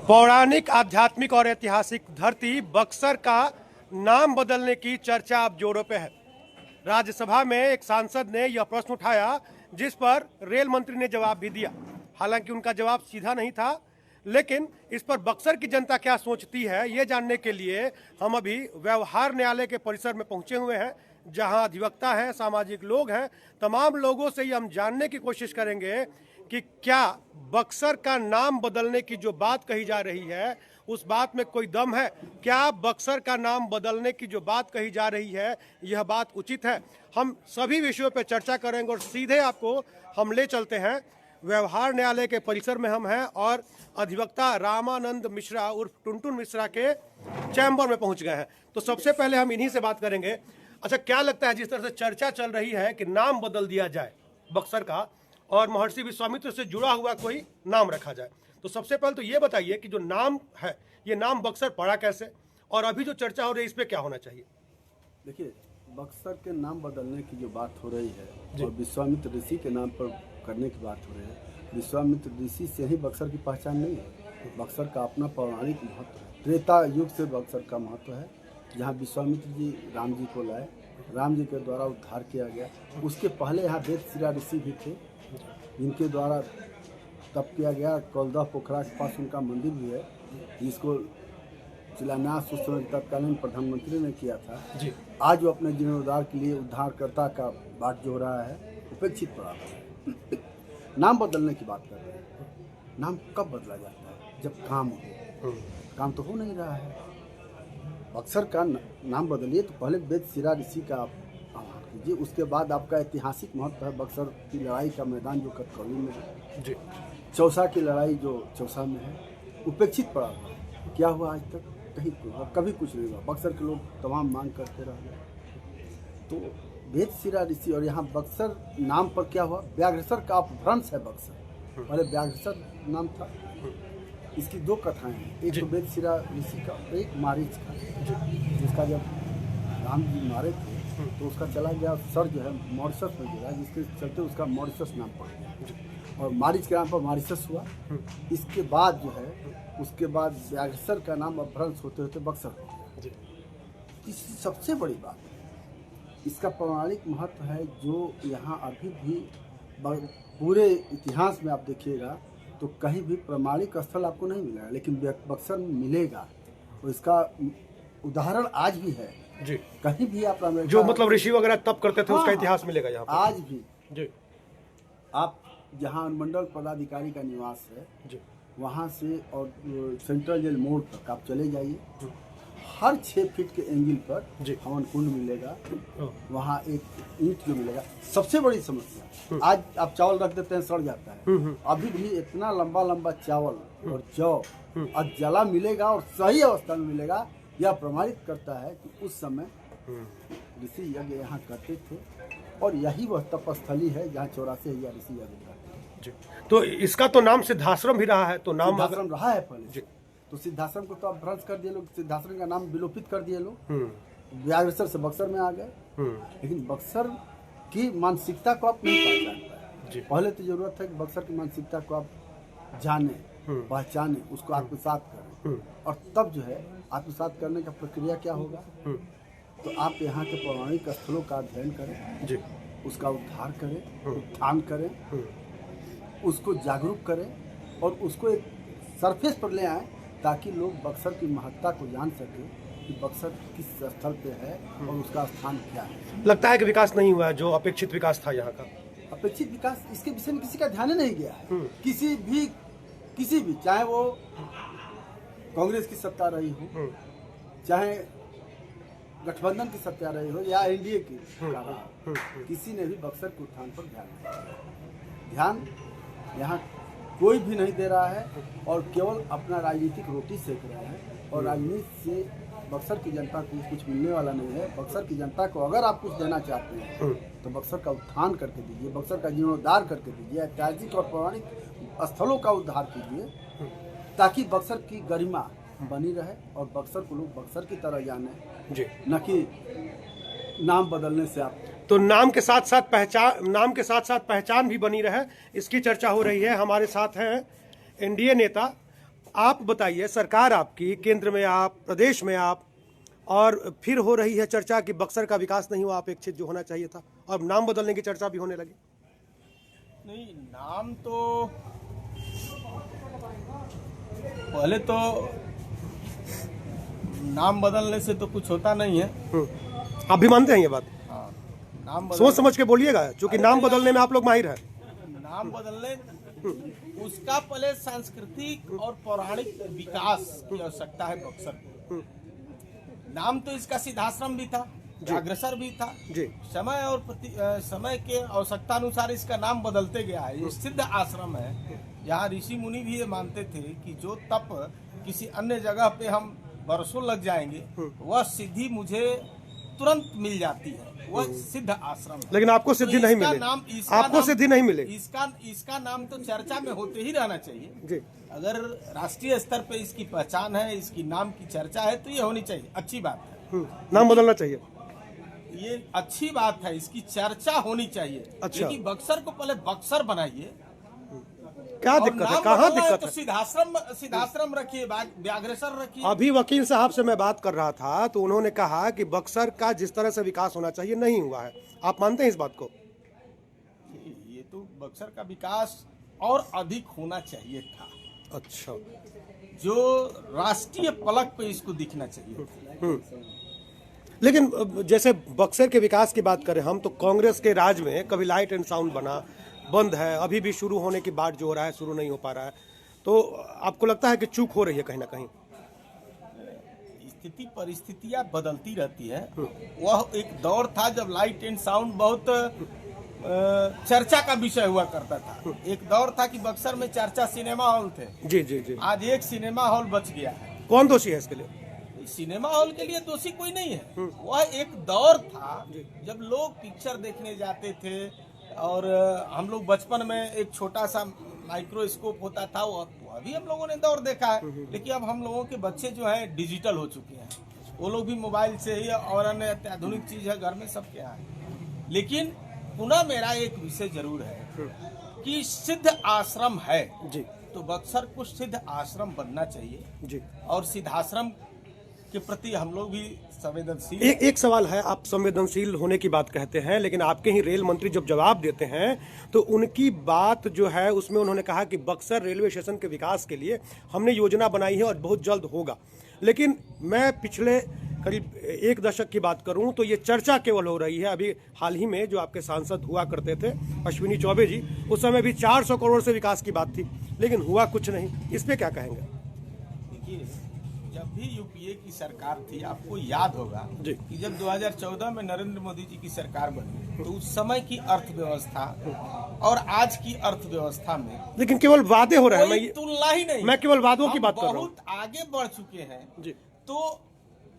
पौराणिक, आध्यात्मिक और ऐतिहासिक धरती बक्सर का नाम बदलने की चर्चा अब जोरों पे है। राज्यसभा में एक सांसद ने यह प्रश्न उठाया, जिस पर रेल मंत्री ने जवाब भी दिया। हालांकि उनका जवाब सीधा नहीं था, लेकिन इस पर बक्सर की जनता क्या सोचती है, ये जानने के लिए हम अभी व्यवहार न्यायालय के परिसर में पहुंचे हुए हैं, जहां अधिवक्ता हैं, सामाजिक लोग हैं। तमाम लोगों से ये हम जानने की कोशिश करेंगे कि क्या बक्सर का नाम बदलने की जो बात कही जा रही है, उस बात में कोई दम है। क्या बक्सर का नाम बदलने की जो बात कही जा रही है, यह बात उचित है। हम सभी विषयों पर चर्चा करेंगे और सीधे आपको हम ले चलते हैं व्यवहार न्यायालय के परिसर में हम हैं और अधिवक्ता रामानंद मिश्रा उर्फ टुनटुन मिश्रा के चैम्बर में पहुंच गए हैं। तो सबसे पहले हम इन्हीं से बात करेंगे। अच्छा, क्या लगता है, जिस तरह से चर्चा चल रही है कि नाम बदल दिया जाए बक्सर का और महर्षि विश्वामित्र से जुड़ा हुआ कोई नाम रखा जाए, तो सबसे पहले तो ये बताइए कि जो नाम है, ये नाम बक्सर पड़ा कैसे, और अभी जो चर्चा हो रही है इस पर क्या होना चाहिए। देखिए, बक्सर के नाम बदलने की जो बात हो रही है और विश्वामित्र ऋषि के नाम पर करने की बात हो रही है, विश्वामित्र ऋषि से ही बक्सर की पहचान नहीं है। बक्सर का अपना पौराणिक महत्व है। त्रेता युग से बक्सर का महत्व है, जहाँ विश्वामित्र जी राम जी को लाए, राम जी के द्वारा उद्धार किया गया। उसके पहले यहाँ वेदशिरा ऋषि भी थे, जिनके द्वारा तप किया गया। कौलदह पोखरा के पास उनका मंदिर भी है, जिसको शिलान्यास उस समय तत्कालीन प्रधानमंत्री ने किया था जी। आज वो अपने जीर्णोद्धार के लिए उद्धारकर्ता का बाट जो रहा है, उपेक्षित पड़ा है। नाम बदलने की बात कर रहे हैं। नाम कब बदला जाता है? जब काम हो। काम तो हो नहीं रहा है। बक्सर का नाम बदलिए तो पहले वेदशिरा ऋषि का आप आह्वान कीजिए, उसके बाद आपका ऐतिहासिक महत्व है। बक्सर की लड़ाई का मैदान जो कटकौली में है जी, चौसा की लड़ाई जो चौसा में है, उपेक्षित पड़ा हुआ है। क्या हुआ आज तक? कहीं कभी कुछ नहीं हुआ। बक्सर के लोग तमाम मांग करते रहे। तो वेदशिरा ऋषि और यहाँ बक्सर नाम पर क्या हुआ? व्याघ्रेश्वर का अपभ्रंश है बक्सर। पहले व्याघ्रेश्वर नाम था। इसकी दो कथाएं हैं, एक तो वेदशिरा ऋषि का, एक मारीच का, जिसका जब राम जी मारे थे तो उसका चला गया सर जो है मॉरिशस में गिरा, जिसके चलते उसका मॉरिशस नाम पड़ गया और मारीच के नाम पर मॉरिशस हुआ। इसके बाद जो है, उसके बाद व्याघ्रेश्वर का नाम अपभ्रंश होते होते बक्सर हो गया। इसकी सबसे बड़ी बात है, इसका पौराणिक महत्व है, जो यहाँ अभी भी पूरे इतिहास में आप देखिएगा तो कहीं भी प्रमाणिक स्थल आपको नहीं मिलेगा, लेकिन बक्सर में मिलेगा। और इसका उदाहरण आज भी है जी। कहीं भी आप जो मतलब ऋषि वगैरह तप करते थे, उसका इतिहास मिलेगा यहाँ पर आज भी जी। आप जहाँ अनुमंडल पदाधिकारी का निवास है जी, वहाँ से और सेंट्रल जेल मोड़ तक आप चले जाइए, हर 6 फीट के एंगल पर हवन कुंड मिलेगा। वहाँ एक ईंट जो मिलेगा। सबसे बड़ी समस्या, आज आप चावल रख देते हैं, सड़ जाता है। अभी भी इतना लंबा लंबा चावल और जौ और जला मिलेगा और सही अवस्था में मिलेगा। यह प्रमाणित करता है कि उस समय ऋषि यज्ञ यहाँ करते थे और यही वह तपस्थली है जहाँ 84,000 ऋषि यज्ञ करते हैं। तो इसका तो नाम सिद्धाश्रम भी रहा है, तो नाम सिद्धाश्रम रहा है पहले। तो सिद्धाश्रम को तो आप भ्रंश कर दिए लोग, सिद्धाश्रम का नाम विलोपित कर दिए लोग, व्याघ्रेश्वर से बक्सर में आ गए। लेकिन बक्सर की मानसिकता को आप नहीं पहचान पाए। पहले तो जरूरत है कि बक्सर की मानसिकता को आप जाने, पहचाने, उसको आत्मसात करें, और तब जो है आत्मसात करने का प्रक्रिया क्या होगा, तो आप यहाँ के पौराणिक स्थलों का अध्ययन करें जी, उसका उद्धार करें, उत्थान करें, उसको जागरूक करें और उसको एक सरफेस पर ले आएं, ताकि लोग बक्सर की महत्ता को जान सकें कि बक्सर किस स्थल पे है और उसका स्थान क्या है। लगता है कि विकास नहीं हुआ है, जो अपेक्षित विकास था यहाँ का। अपेक्षित विकास, इसके विषय में किसी का ध्यान नहीं गया है। किसी भी चाहे वो कांग्रेस की सत्ता रही हो, चाहे गठबंधन की सत्ता रही हो, या एनडीए की किसी ने भी बक्सर के उत्थान पर ध्यान नहीं दिया। ध्यान यहाँ कोई भी नहीं दे रहा है और केवल अपना राजनीतिक रोटी सेक रहा है। और राजनीति से बक्सर की जनता को कुछ मिलने वाला नहीं है। बक्सर की जनता को अगर आप कुछ देना चाहते हैं तो बक्सर का उत्थान करके दीजिए, बक्सर का जीर्णोद्धार करके दीजिए, ऐतिहासिक और पौराणिक स्थलों का उद्धार कीजिए, ताकि बक्सर की गरिमा बनी रहे और बक्सर को लोग बक्सर की तरह जाने जी, न कि नाम बदलने से आप। तो नाम के साथ साथ पहचान भी बनी रहे, इसकी चर्चा हो रही है। हमारे साथ हैं एनडीए नेता आप बताइए, सरकार आपकी, केंद्र में आप, प्रदेश में आप, और फिर हो रही है चर्चा कि बक्सर का विकास नहीं हुआ अपेक्षित जो होना चाहिए था, और नाम बदलने की चर्चा भी होने लगी। नहीं, नाम तो पहले तो नाम बदलने से तो कुछ होता नहीं है। आप भी मानते हैं ये बात? हाँ, नाम सोच समझ के बोलिएगा, क्योंकि नाम बदलने में आप लोग माहिर हैं। नाम बदलने उसका पहले सांस्कृतिक और पौराणिक विकास की आवश्यकता है बक्सर को। नाम तो इसका सिद्धाश्रम भी था, अग्रसर भी था जी। समय और समय के आवश्यकता अनुसार इसका नाम बदलते गया है। ये सिद्ध आश्रम है, यहाँ ऋषि मुनि भी ये मानते थे कि जो तप किसी अन्य जगह पे हम बरसों लग जाएंगे, वह सिद्धि मुझे तुरंत मिल जाती है, वह सिद्ध आश्रम है। लेकिन आपको सिद्धि नहीं मिली, आपको सिद्धि नहीं मिली। इसका नाम तो चर्चा में होते ही रहना चाहिए जी। अगर राष्ट्रीय स्तर पे इसकी पहचान है, इसकी नाम की चर्चा है, तो ये होनी चाहिए, अच्छी बात है। नाम बदलना चाहिए, ये अच्छी बात है, इसकी चर्चा होनी चाहिए। अच्छा। लेकिन बक्सर को पहले बक्सर बनाइए। क्या दिक्कत है, कहाँ दिक्कत तो है? सिद्धाश्रम रखिए, व्याघ्रेश्वर रखिए। अभी वकील साहब से मैं बात कर रहा था तो उन्होंने कहा कि बक्सर का जिस तरह से विकास होना चाहिए नहीं हुआ है। आप मानते हैं इस बात को? ये तो बक्सर का विकास और अधिक होना चाहिए था। अच्छा। जो राष्ट्रीय पलक पे इसको दिखना चाहिए। लेकिन जैसे बक्सर के विकास की बात करें हम, तो कांग्रेस के राज में कभी लाइट एंड साउंड बना, बंद है, अभी भी शुरू होने की बात जो हो रहा है शुरू नहीं हो पा रहा है। तो आपको लगता है कि चूक हो रही है कहीं ना कहीं? स्थिति परिस्थितियां बदलती रहती है। वह एक दौर था जब लाइट एंड साउंड बहुत चर्चा का विषय हुआ करता था। एक दौर था कि बक्सर में चर्चा सिनेमा हॉल थे। जी जी जी। आज एक सिनेमा हॉल बच गया है। कौन दोषी है इसके लिए? सिनेमा हॉल के लिए दोषी कोई नहीं है। वह एक दौर था जब लोग पिक्चर देखने जाते थे, और हम लोग बचपन में एक छोटा सा माइक्रोस्कोप होता था, वह भी हम लोगों ने दौर देखा है। लेकिन अब हम लोगों के बच्चे जो हैं डिजिटल हो चुके हैं, वो लोग भी मोबाइल से ही, और अन्य अत्याधुनिक चीज है घर में सबके यहाँ। लेकिन पुनः मेरा एक विषय जरूर है कि सिद्ध आश्रम है जी, तो बक्सर को सिद्ध आश्रम बनना चाहिए जी। और सिद्धाश्रम के प्रति हम लोग भी संवेदनशील। एक सवाल है, आप संवेदनशील होने की बात कहते हैं, लेकिन आपके ही रेल मंत्री जब जवाब देते हैं तो उनकी बात जो है उसमें उन्होंने कहा कि बक्सर रेलवे स्टेशन के विकास के लिए हमने योजना बनाई है और बहुत जल्द होगा। लेकिन मैं पिछले करीब एक दशक की बात करूं तो ये चर्चा केवल हो रही है। अभी हाल ही में जो आपके सांसद हुआ करते थे अश्विनी चौबे जी, उस समय भी 400 करोड़ से विकास की बात थी, लेकिन हुआ कुछ नहीं। इस पे क्या कहेंगे? देखिए, जब भी यूपीए की सरकार थी, आपको याद होगा जी कि जब 2014 में नरेंद्र मोदी जी की सरकार बनी तो उस समय की अर्थव्यवस्था और आज की अर्थव्यवस्था में लेकिन केवल वादे हो रहे हैं, कोई तुलना ही नहीं। मैं केवल वादों की बात कर रहा हूं। बहुत आगे बढ़ चुके हैं जी। तो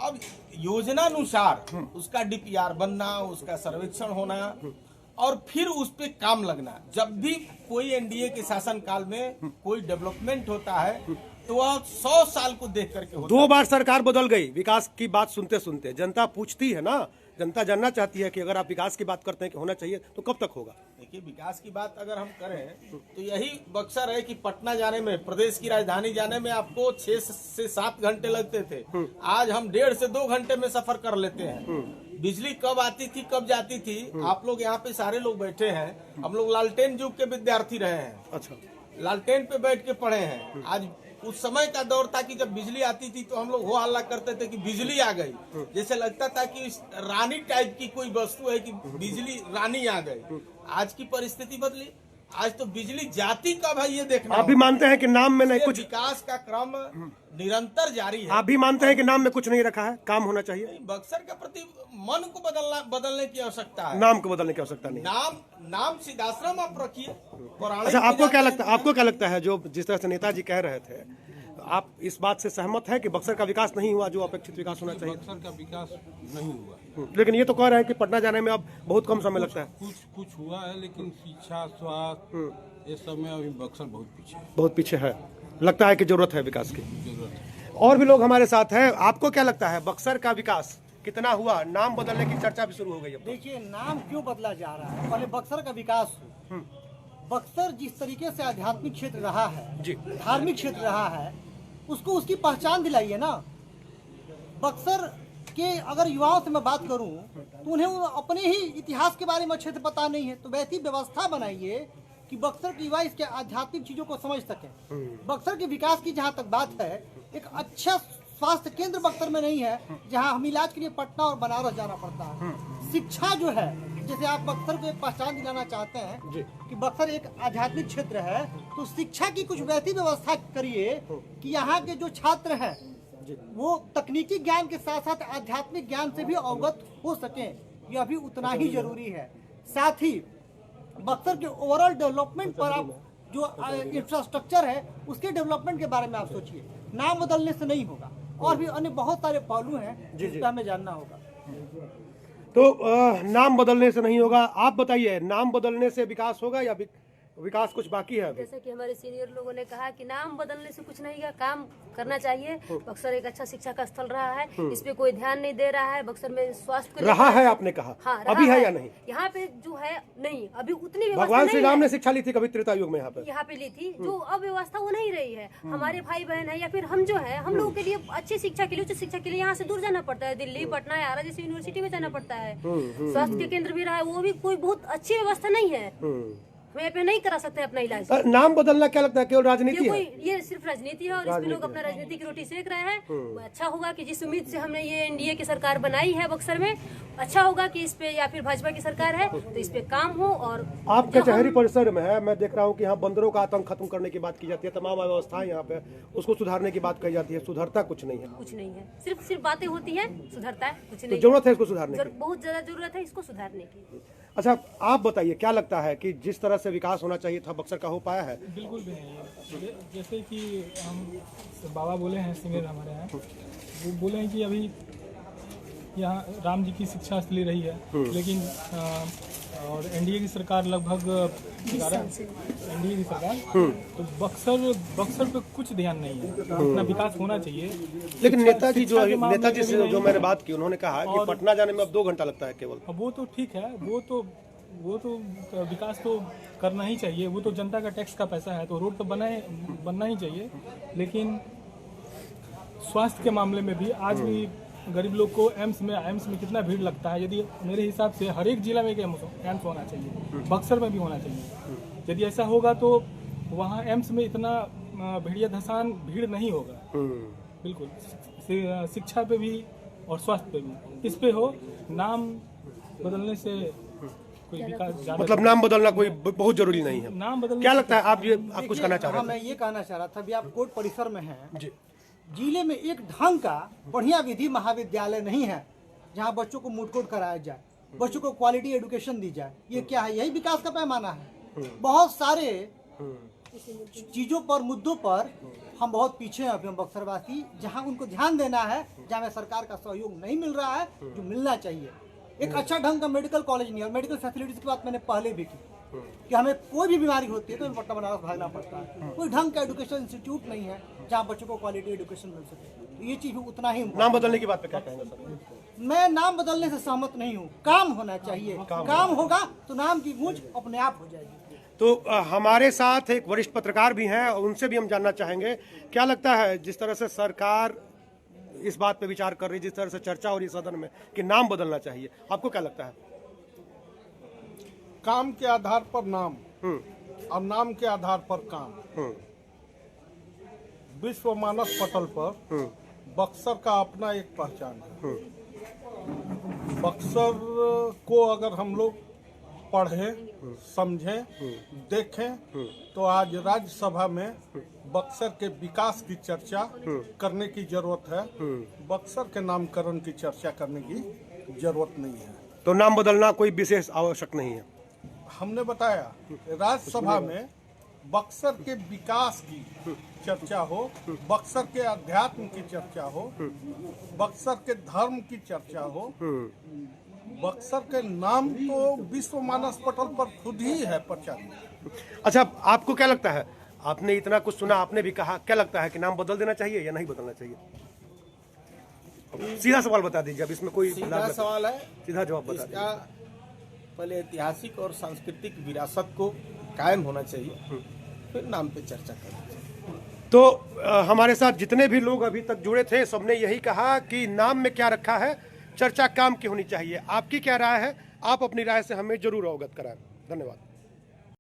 अब योजनानुसार उसका डीपीआर बनना, उसका सर्वेक्षण होना और फिर उस पे काम लगना। जब भी कोई एनडीए के शासन काल में कोई डेवलपमेंट होता है तो वह 100 साल को देख करके होता है। 2 बार सरकार बदल गई विकास की बात सुनते सुनते। जनता पूछती है ना, जनता जानना चाहती है कि अगर आप विकास की बात करते हैं कि होना चाहिए तो कब तक होगा? देखिए, विकास की बात अगर हम करें तो यही बक्सर है कि पटना जाने में, प्रदेश की राजधानी जाने में आपको 6 से 7 घंटे लगते थे। आज हम 1.5 से 2 घंटे में सफर कर लेते हैं। बिजली कब आती थी, कब जाती थी, आप लोग यहाँ पे सारे लोग बैठे हैं, हम लोग लालटेन युग के विद्यार्थी रहे हैं। अच्छा। लालटेन पे बैठ के पढ़े हैं। आज उस समय का दौर था कि जब बिजली आती थी तो हम लोग हो हल्ला करते थे कि बिजली आ गई। जैसे लगता था कि रानी टाइप की कोई वस्तु है कि बिजली रानी आ गई। आज की परिस्थिति बदली, आज तो बिजली जाती कब है ये देखना। आप भी मानते हैं कि नाम में नहीं कुछ, विकास का क्रम निरंतर जारी है। आप भी मानते हैं कि नाम में कुछ नहीं रखा है, काम होना चाहिए? बक्सर के प्रति मन को बदलने की आवश्यकता है। नाम को बदलने की आवश्यकता नहीं। नाम सिद्धाश्रम आप रखिए। अच्छा, आपको क्या लगता है जो जिस तरह से नेताजी कह रहे थे, आप इस बात से सहमत है कि बक्सर का विकास नहीं हुआ जो अपेक्षित विकास होना चाहिए? बक्सर का विकास नहीं हुआ, लेकिन ये तो कह रहे हैं कि पटना जाने में अब बहुत कम समय लगता है। कुछ हुआ है, लेकिन शिक्षा, स्वास्थ्य ये सब में अभी बक्सर बहुत पीछे है। बहुत पीछे है, लगता है कि जरूरत है विकास की। जरूरत है। और भी लोग हमारे साथ हैं। आपको क्या लगता है बक्सर का विकास कितना हुआ? नाम बदलने की चर्चा भी शुरू हो गई है। देखिए, नाम क्यों बदला जा रहा है, पहले बक्सर का विकास हो। बक्सर जिस तरीके से आध्यात्मिक क्षेत्र रहा है जी, धार्मिक क्षेत्र रहा है, उसको उसकी पहचान दिलाइए ना। बक्सर के अगर युवाओं से मैं बात करूं तो उन्हें अपने ही इतिहास के बारे में अच्छे से पता नहीं है, तो वैसी व्यवस्था बनाइए कि बक्सर के युवा इसके आध्यात्मिक चीजों को समझ सके। बक्सर के विकास की जहां तक बात है, एक अच्छा स्वास्थ्य केंद्र बक्सर में नहीं है, जहां हम इलाज के लिए पटना और बनारस जाना पड़ता है। शिक्षा जो है, जैसे आप बक्सर को एक पहचान दिलाना चाहते हैं कि बक्सर एक आध्यात्मिक क्षेत्र है, तो शिक्षा की कुछ वैसी व्यवस्था करिए कि यहाँ के जो छात्र हैं वो तकनीकी ज्ञान के साथ साथ आध्यात्मिक ज्ञान से भी अवगत हो सके। यह भी उतना ही जरूरी है। साथ ही बक्सर के ओवरऑल डेवलपमेंट पर आप जो इंफ्रास्ट्रक्चर है उसके डेवलपमेंट के बारे में आप सोचिए। नाम बदलने से नहीं होगा, और भी अन्य बहुत सारे पहलू हैं जिसका हमें जानना होगा। तो नाम बदलने से नहीं होगा, आप बताइए, नाम बदलने से विकास होगा या विकास कुछ बाकी है अभी? जैसे कि हमारे सीनियर लोगों ने कहा कि नाम बदलने से कुछ नहीं है, काम करना चाहिए। बक्सर एक अच्छा शिक्षा का स्थल रहा है, इस पे कोई ध्यान नहीं दे रहा है। बक्सर में स्वास्थ्य को रहा है, आपने कहा, हाँ, अभी है या नहीं? यहाँ पे जो है नहीं, अभी उतनी व्यवस्था भगवान श्री नहीं राम है। ने शिक्षा ली थी कभी त्रेता युग में यहाँ पे ली थी, जो अब व्यवस्था वो नहीं रही है। हमारे भाई बहन है या फिर हम जो है, हम लोगों के लिए अच्छी शिक्षा के लिए, उच्च शिक्षा के लिए यहाँ से दूर जाना पड़ता है। दिल्ली, पटना, आरा जैसी यूनिवर्सिटी में जाना पड़ता है। स्वास्थ्य के केंद्र भी रहा है, वो भी कोई बहुत अच्छी व्यवस्था नहीं है। हम यहाँ पे नहीं करा सकते अपना इलाज। नाम बदलना क्या लगता है केवल राजनीति है? ये सिर्फ राजनीति है, और इसमें लोग अपना राजनीति की रोटी सेक रहे हैं। अच्छा होगा कि जिस उम्मीद से हमने ये एनडीए की सरकार बनाई है बक्सर में, अच्छा होगा कि इस पे, या फिर भाजपा की सरकार है तो इस पे काम हो। और आप कचहरी परिसर में है, मैं देख रहा हूँ कि यहाँ बंदरों का आतंक खत्म करने की बात की जाती है, तमाम व्यवस्थाएं यहाँ पे उसको सुधारने की बात कही जाती है। सुधरता कुछ नहीं है, कुछ नहीं है, सिर्फ बातें होती है, सुधरता है कुछ तो नहीं। जरूरत है इसको सुधारने की। बहुत ज्यादा जरूरत है इसको सुधारने की। अच्छा, आप बताइए, क्या लगता है कि जिस तरह से विकास होना चाहिए था बक्सर का हो पाया है? बिल्कुल भी नहीं है। जैसे कि हम बाबा बोले हैं, सीनियर हमारे हैं, वो बोले हैं कि अभी यहाँ राम जी की शिक्षा स्थली रही है, लेकिन और एनडीए की सरकार लगभग एनडीए की सरकार, तो बक्सर पे कुछ ध्यान नहीं है। अपना विकास होना चाहिए। लेकिन नेताजी से जो मैंने बात की, उन्होंने कहा कि पटना जाने में अब 2 घंटा लगता है केवल। वो तो ठीक है, वो तो विकास तो करना ही चाहिए। वो तो जनता का टैक्स का पैसा है, तो रोड तो बनना ही चाहिए। लेकिन स्वास्थ्य के मामले में भी आज भी गरीब लोग को एम्स में कितना भीड़ लगता है। यदि मेरे हिसाब से हर एक जिला में एक एम्स होना चाहिए, बक्सर में भी होना चाहिए। यदि ऐसा होगा तो वहाँ एम्स में इतना भीड़ नहीं होगा। बिल्कुल, शिक्षा पे भी और स्वास्थ्य पे भी, इस पे हो। नाम बदलने से कोई विकास, मतलब नाम बदलना कोई बहुत जरूरी नहीं है। नाम बदलने क्या लगता है, आप कुछ कहना चाह रहे हाँ, मैं ये कहना चाह रहा था, अभी आप कोर्ट परिसर में हैं, जिले में एक ढंग का बढ़िया विधि महाविद्यालय नहीं है जहाँ बच्चों को मुटकोट कराया जाए, बच्चों को क्वालिटी एजुकेशन दी जाए। ये क्या है? यही विकास का पैमाना है। बहुत सारे चीजों पर, मुद्दों पर हम बहुत पीछे हैं अभी हम बक्सरवासी, जहाँ उनको ध्यान देना है, जहाँ हमें सरकार का सहयोग नहीं मिल रहा है जो मिलना चाहिए। एक अच्छा ढंग का मेडिकल कॉलेज नहीं है, और मेडिकल फैसिलिटीज की बात मैंने पहले भी की कि हमें कोई भी बीमारी होती है तो हमें पटना बनारस भागना पड़ता है। कोई ढंग का एजुकेशन इंस्टीट्यूट नहीं है जहाँ बच्चों को क्वालिटी एजुकेशन मिल सके। तो ये चीज भी उतना ही। नाम बदलने की बात पे क्या कहेंगे सर? मैं नाम बदलने से सहमत नहीं हूँ। काम होना चाहिए, काम होगा तो नाम की गूंज अपने आप हो जाएगी। तो हमारे साथ एक वरिष्ठ पत्रकार भी हैं, उनसे भी हम जानना चाहेंगे, क्या लगता है जिस तरह से सरकार इस बात पे विचार कर रही है, जिस तरह से चर्चा हो रही है सदन में कि नाम बदलना चाहिए, आपको क्या लगता है? काम के आधार पर नाम और नाम के आधार पर काम। विश्व मानस पटल पर बक्सर का अपना एक पहचान है। बक्सर को अगर हम लोग पढ़ें, समझें, देखें, तो आज राज्यसभा में बक्सर के विकास की चर्चा करने की जरूरत है। बक्सर के नामकरण की चर्चा करने की जरूरत नहीं है। तो नाम बदलना कोई विशेष आवश्यक नहीं है। हमने बताया राज्यसभा में बक्सर के विकास की चर्चा हो, बक्सर के अध्यात्म की चर्चा हो, बक्सर के धर्म की चर्चा हो। बक्सर के नाम तो विश्व मानस पटल पर खुद ही है प्रचारित। अच्छा, आपको क्या लगता है, आपने इतना कुछ सुना, आपने भी कहा, क्या लगता है कि नाम बदल देना चाहिए या नहीं बदलना चाहिए? सीधा सवाल बता दीजिए, अब इसमें कोई सीधा सवाल है, सीधा जवाब बता दीजिए। इसका पहले ऐतिहासिक और सांस्कृतिक विरासत को कायम होना चाहिए, फिर नाम पे चर्चा करना चाहिए। तो हमारे साथ जितने भी लोग अभी तक जुड़े थे सबने यही कहा कि नाम में क्या रखा है, चर्चा काम की होनी चाहिए। आपकी क्या राय है? आप अपनी राय से हमें जरूर अवगत कराएं। धन्यवाद।